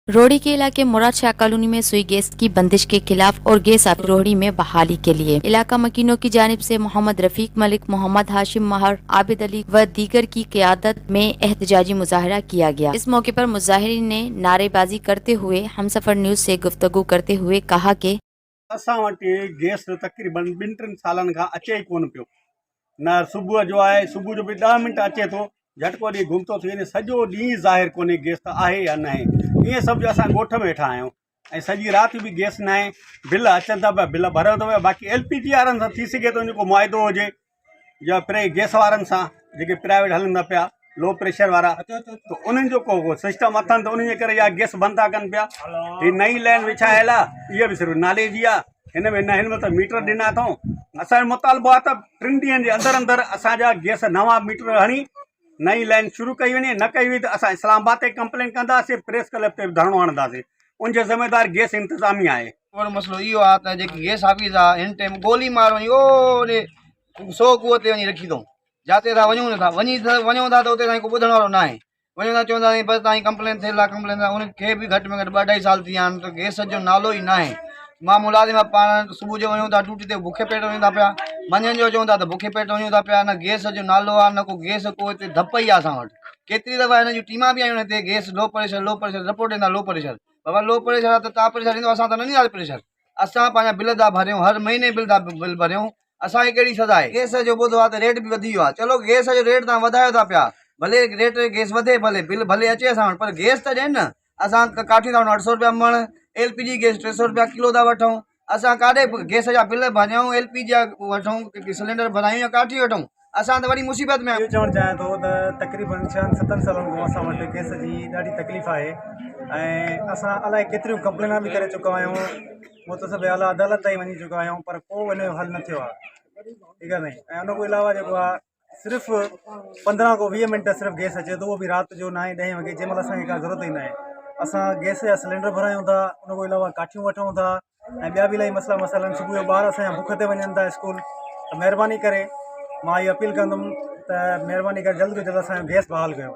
रोहड़ी के इलाके मुराद शाह कॉलोनी में सुई गैस की बंदिश के खिलाफ और गैस रोहड़ी में बहाली के लिए इलाका मकीनों की जानिब से मोहम्मद रफीक मलिक, मोहम्मद हाशिम महर, आबिद अली व दीगर की क़यादत में एहतजाजी मुजाहरा किया गया। इस मौके पर मुजाहिरीन ने नारेबाजी करते हुए हमसफर न्यूज से गुफ्तगू करते हुए कहा कि असां वटि गैस तक़रीबन 2-3 सालनि खां अचे ई कोन पियो। न सुबुह जो आहे, सुबुह जो बि 10 मिंट अचे थो, झटको ॾींहुं गुम थो थी वञे, सॼो ॾींहुं ज़ाहिर कोन्हे गैस त आहे या न आहे। ईअं सम्झो असां ॻोठ में वेठा आहियूं ऐं सॼी राति बि गैस न आहे, बिल अचनि था पिया, बिल भरियो थो पिया। बाक़ी LPG वारनि सां थी सघे थो जेको मुआइदो हुजे या गैस वारनि सां जेके प्राइवेट हलनि था पिया लो प्रेशर वारा, त उन्हनि जो को सिस्टम अथनि त उन्हनि जे करे इहा गैस बंदि था कनि पिया। हीअ नई लाइन विछायल आहे, इहा बि सिर्फ़ु नाले जी आहे। हिन में त मीटर ॾिना अथऊं। असांजो मुतालबो आहे त 3 ॾींहंनि जे अंदरि असांजा गैस नवां मीटर हणी नई लाइन शुरू कई वञे। न कई वई त असां इस्लामाबाद ते कंप्लेन कंदासीं, प्रेस क्लब ते धरणो हणंदासीं। उनजो ज़िम्मेदार गैस इंतज़ामिया आहे। और मसलो इहो आहे त जेकी गैस ऑफिस आहे हिन टाइम गोली मार वञी ओॾे 100 कुओं ते वञी रखी अथऊं, जिते असां वञूं नथा। वञूं था त उते ताईं को ॿुधण वारो न आहे। वञूं था चवंदा बसि तव्हांजी कंप्लेन थियल आहे, कंप्लेन आहे। उनखे बि घटि में घटि 2-2.5 साल थी विया आहिनि त गैस जो नालो ई न आहे। मां मुलाज़िम आहे, पाण सुबुह जो वञूं था ड्यूटी ते बुखे पेट वञूं था पिया, मंझंदि जो चऊं था त बुखे पेट वञूं था पिया। न गैस जो नालो आहे, न को गैस को हिते धप ई आहे असां वटि। केतिरी दफ़ा हिन जूं टीमां बि आयूं हिते, गैस लो प्रेशर रिपोर्ट ॾींदा लो प्रेशर। बाबा लो प्रेशर आहे त तव्हां प्रेशर ॾींदो, असां त न ॾींदासीं प्रेशर। असां पंहिंजा बिल था भरियूं, हर महीने बिल भरियूं। असांखे कहिड़ी सज़ा आहे? गैस जो ॿुधो आहे त रेट बि वधी वियो आहे। चलो गैस जो रेट तव्हां वधायो था पिया, भले रेट गैस वधे, भले बिल भले अचे असां वटि, पर गैस त ॾियनि न। असां काठियूं था वठूं 800 रुपया मण, LPG गैस 300 रुपया किलो था वठूं। असां काॾे गैस जा बिल भरियूं, LPG जा वठूं, सिलेंडर भरायूं या काठी वठूं? असां त वरी मुसीबत में आहियूं। चवणु चाहियां थो त तक़रीबन 6-7 सालनि खां असां वटि गैस जी ॾाढी तकलीफ़ आहे ऐं असां अलाए केतिरियूं कंप्लेना बि करे चुका आहियूं, मुतसिब आला अदालत ताईं वञी चुका आहियूं, पर को हिन जो हल न थियो आहे। ठीकु आहे साईं। ऐं उन खां अलावा जेको आहे सिर्फ़ु 15 खां 20 मिंट सिर्फ़ु गैस अचे थो, उहो बि राति जो 9-10 वॻे, जंहिं महिल असांखे का ज़रूरत ई न आहे। असां गैस जा सिलेंडर भरायूं था, उन खां अलावा काठियूं वठूं था ऐं ॿिया बि इलाही मसइला आहिनि। सुबुह जो ॿार असांजा बुख ते वञनि था स्कूल, त महिरबानी करे मां इहा अपील कंदुमि त महिरबानी करे जल्द खां जल्द असांजो गैस बहाल कयो।